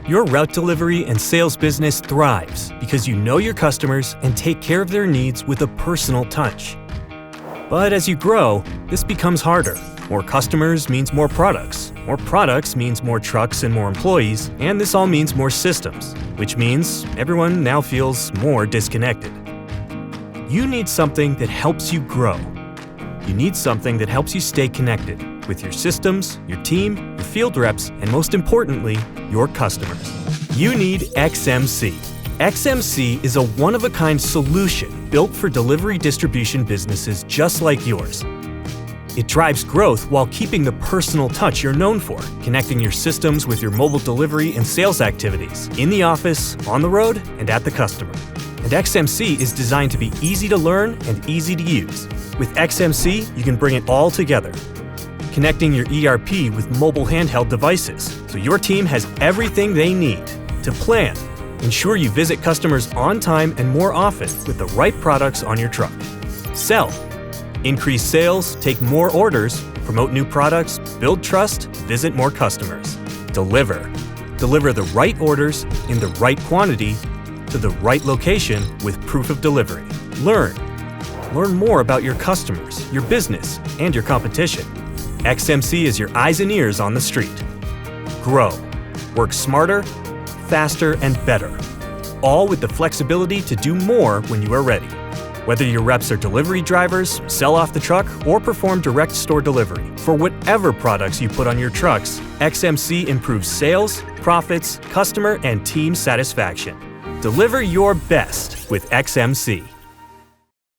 Your route delivery and sales business thrives because you know your customers and take care of their needs with a personal touch. But as you grow, this becomes harder. More customers means more products. More products means more trucks and more employees, and this all means more systems, which means everyone now feels more disconnected. You need something that helps you grow. You need something that helps you stay connected with your systems, your team, your field reps, and most importantly, your customers. You need XMC. XMC is a one-of-a-kind solution built for delivery distribution businesses just like yours. It drives growth while keeping the personal touch you're known for, connecting your systems with your mobile delivery and sales activities, in the office, on the road, and at the customer. And XMC is designed to be easy to learn and easy to use. With XMC, you can bring it all together, connecting your ERP with mobile handheld devices, so your team has everything they need to plan. Ensure you visit customers on time and more often with the right products on your truck. Sell. Increase sales, take more orders, promote new products, build trust, visit more customers. Deliver. Deliver the right orders in the right quantity to the right location with proof of delivery. Learn. Learn more about your customers, your business, and your competition. XMC is your eyes and ears on the street. Grow. Work smarter, faster, and better. All with the flexibility to do more when you are ready. Whether your reps are delivery drivers, sell off the truck, or perform direct store delivery, for whatever products you put on your trucks, XMC improves sales, profits, customer, and team satisfaction. Deliver your best with XMC.